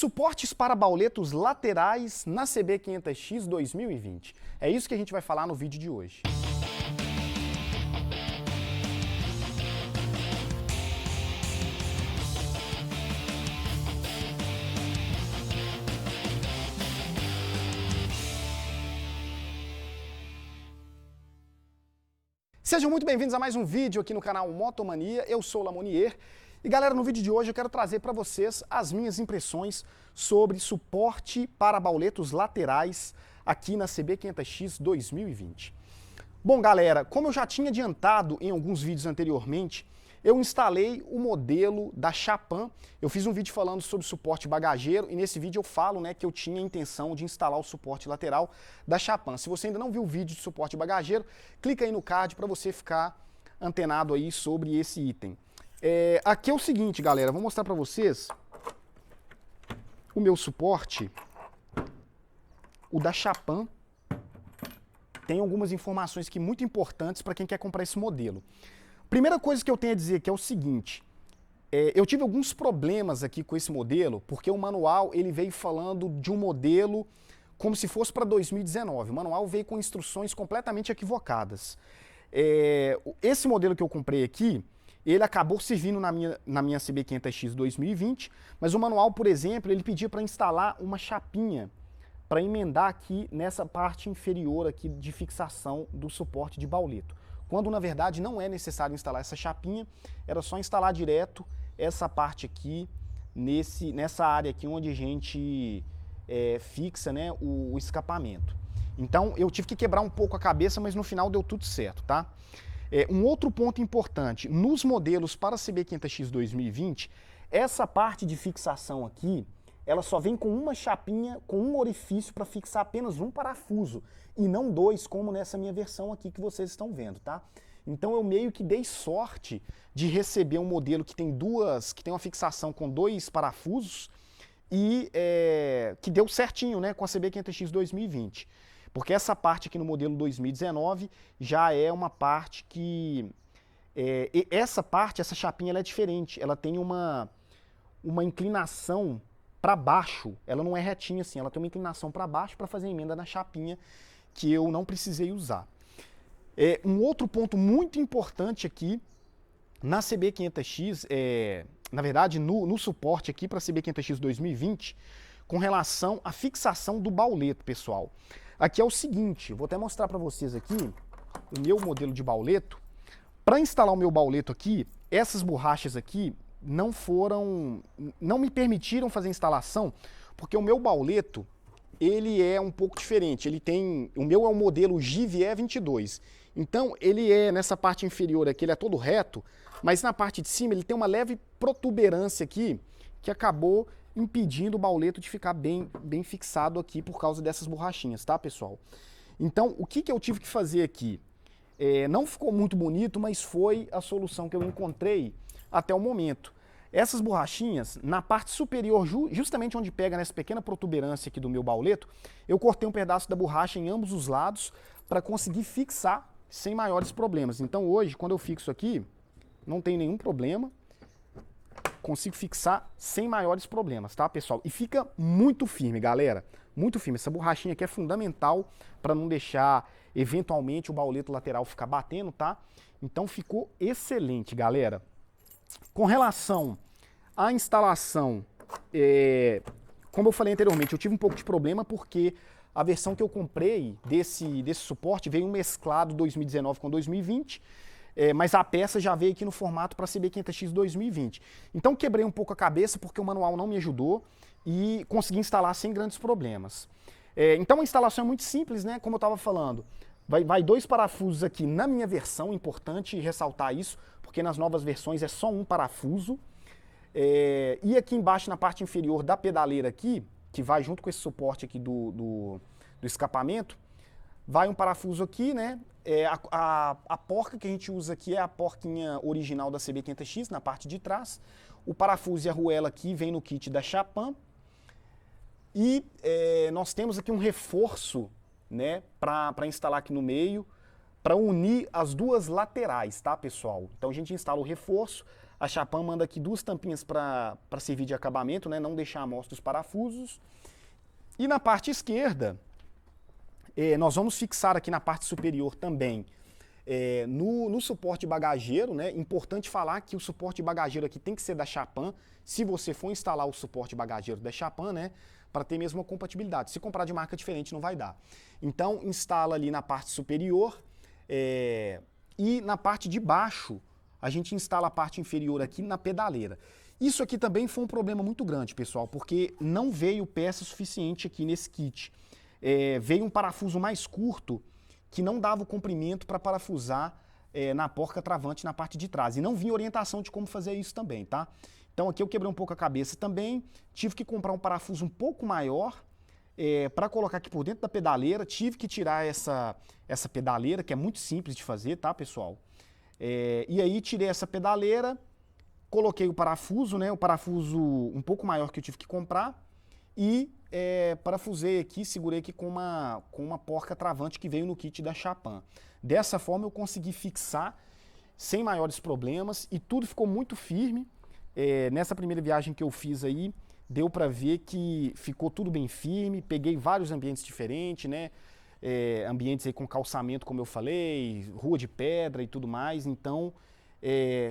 Suportes para bauletos laterais na CB500X 2020. É isso que a gente vai falar no vídeo de hoje. Sejam muito bem-vindos a mais um vídeo aqui no canal Motomania. Eu sou o Lamonier. E galera, no vídeo de hoje eu quero trazer para vocês as minhas impressões sobre suporte para bauletos laterais aqui na CB500X 2020. Bom galera, como eu já tinha adiantado em alguns vídeos anteriormente, eu instalei o modelo da Chapan. Eu fiz um vídeo falando sobre suporte bagageiro e nesse vídeo eu falo, que eu tinha a intenção de instalar o suporte lateral da Chapan. Se você ainda não viu o vídeo de suporte bagageiro, clica aí no card para você ficar antenado aí sobre esse item. Aqui é o seguinte, galera, vou mostrar para vocês o meu suporte, o da Chapan. Tem algumas informações aqui muito importantes para quem quer comprar esse modelo. Primeira coisa que eu tenho a dizer aqui é o seguinte, eu tive alguns problemas aqui com esse modelo, porque o manual ele veio falando de um modelo como se fosse para 2019. O manual veio com instruções completamente equivocadas. Esse modelo que eu comprei aqui, ele acabou servindo na minha CB500X 2020, mas o manual, por exemplo, ele pedia para instalar uma chapinha para emendar aqui nessa parte inferior aqui de fixação do suporte de bauleto. Quando na verdade não é necessário instalar essa chapinha, era só instalar direto essa parte aqui, nessa área aqui onde a gente fixa o escapamento. Então eu tive que quebrar um pouco a cabeça, mas no final deu tudo certo, tá? Um outro ponto importante, nos modelos para CB500X 2020, essa parte de fixação aqui, ela só vem com uma chapinha, com um orifício para fixar apenas um parafuso, e não dois, como nessa minha versão aqui que vocês estão vendo, tá? Então eu meio que dei sorte de receber um modelo que tem uma fixação com dois parafusos, e que deu certinho, com a CB500X 2020. Porque essa parte aqui no modelo 2019 já é uma parte que... essa chapinha ela é diferente, ela tem uma inclinação para baixo, ela não é retinha assim, ela tem uma inclinação para baixo para fazer a emenda na chapinha que eu não precisei usar. Um outro ponto muito importante aqui, na CB500X, na verdade no suporte aqui para a CB500X 2020, com relação à fixação do bauleto, pessoal. Aqui é o seguinte, vou até mostrar para vocês aqui o meu modelo de bauleto. Para instalar o meu bauleto aqui, essas borrachas aqui não me permitiram fazer a instalação, porque o meu bauleto, ele é um pouco diferente. O meu é o modelo GVE 22. Então, ele nessa parte inferior aqui, ele é todo reto, mas na parte de cima ele tem uma leve protuberância aqui, que acabou impedindo o bauleto de ficar bem fixado aqui por causa dessas borrachinhas, tá, pessoal? Então, o que eu tive que fazer aqui? Não ficou muito bonito, mas foi a solução que eu encontrei até o momento. Essas borrachinhas, na parte superior, justamente onde pega nessa pequena protuberância aqui do meu bauleto, eu cortei um pedaço da borracha em ambos os lados para conseguir fixar sem maiores problemas. Então hoje, quando eu fixo aqui, não tem nenhum problema. Consigo fixar sem maiores problemas, tá, pessoal? E fica muito firme, galera. Muito firme. Essa borrachinha aqui é fundamental para não deixar, eventualmente, o bauleto lateral ficar batendo, tá? Então ficou excelente, galera. Com relação à instalação, como eu falei anteriormente, eu tive um pouco de problema porque a versão que eu comprei desse suporte veio um mesclado 2019 com 2020, mas a peça já veio aqui no formato para CB500X 2020. Então quebrei um pouco a cabeça porque o manual não me ajudou e consegui instalar sem grandes problemas. Então a instalação é muito simples, como eu estava falando. Vai dois parafusos aqui na minha versão, importante ressaltar isso, porque nas novas versões é só um parafuso. E aqui embaixo, na parte inferior da pedaleira aqui, que vai junto com esse suporte aqui do escapamento, vai um parafuso aqui, a porca que a gente usa aqui é a porquinha original da CB500X, na parte de trás. O parafuso e a arruela aqui vem no kit da Chapan. E nós temos aqui um reforço, para instalar aqui no meio, para unir as duas laterais, tá, pessoal? Então a gente instala o reforço, A Chapan manda aqui 2 tampinhas para servir de acabamento, né? Não deixar a mostra os parafusos. E na parte esquerda, nós vamos fixar aqui na parte superior também, no suporte bagageiro, né? Importante falar que o suporte bagageiro aqui tem que ser da Chapan, se você for instalar o suporte bagageiro da Chapan, né? Para ter mesmo uma compatibilidade. Se comprar de marca diferente não vai dar. Então instala ali na parte superior e na parte de baixo a gente instala a parte inferior aqui na pedaleira. Isso aqui também foi um problema muito grande, pessoal, porque não veio peça suficiente aqui nesse kit. Veio um parafuso mais curto que não dava o comprimento para parafusar na porca travante na parte de trás. E não vinha orientação de como fazer isso também, tá? Então aqui eu quebrei um pouco a cabeça também, tive que comprar um parafuso um pouco maior para colocar aqui por dentro da pedaleira, tive que tirar essa pedaleira, que é muito simples de fazer, tá, pessoal? E aí tirei essa pedaleira, coloquei o parafuso, né, o parafuso um pouco maior que eu tive que comprar, e parafusei aqui, segurei aqui com uma porca travante que veio no kit da Chapan. Dessa forma eu consegui fixar sem maiores problemas e tudo ficou muito firme. Nessa primeira viagem que eu fiz aí, deu para ver que ficou tudo bem firme, peguei vários ambientes diferentes, né? Ambientes aí com calçamento, como eu falei, rua de pedra e tudo mais, então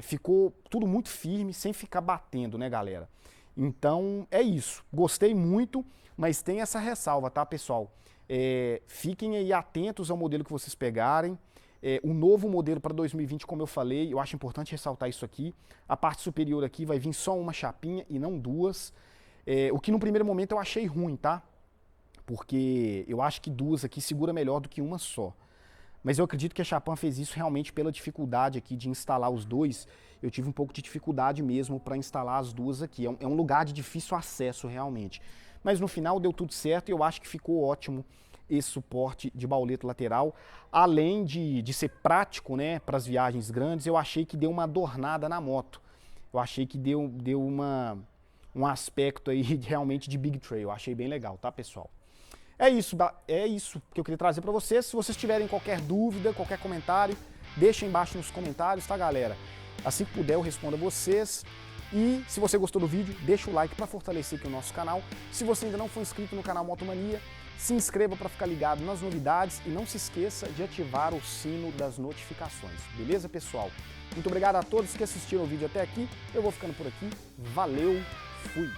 ficou tudo muito firme, sem ficar batendo, né, galera? Então é isso, gostei muito, mas tem essa ressalva, tá, pessoal? Fiquem aí atentos ao modelo que vocês pegarem. O novo modelo para 2020, como eu falei, eu acho importante ressaltar isso aqui. A parte superior aqui vai vir só uma chapinha e não 2. O que no primeiro momento eu achei ruim, tá? Porque eu acho que 2 aqui segura melhor do que uma só. Mas eu acredito que a Chapan fez isso realmente pela dificuldade aqui de instalar os 2. Eu tive um pouco de dificuldade mesmo para instalar as 2 aqui. É um lugar de difícil acesso realmente. Mas no final deu tudo certo e eu acho que ficou ótimo esse suporte de bauleta lateral. Além de ser prático, né, para as viagens grandes, eu achei que deu uma adornada na moto. Eu achei que deu um aspecto aí realmente de Big Trail. Eu achei bem legal, tá, pessoal? É isso que eu queria trazer para vocês. Se vocês tiverem qualquer dúvida, qualquer comentário, deixem embaixo nos comentários, tá, galera? Assim que puder eu respondo a vocês. E se você gostou do vídeo, deixa o like para fortalecer aqui o nosso canal. Se você ainda não for inscrito no canal Motomania, se inscreva para ficar ligado nas novidades e não se esqueça de ativar o sino das notificações. Beleza, pessoal? Muito obrigado a todos que assistiram o vídeo até aqui. Eu vou ficando por aqui. Valeu, fui!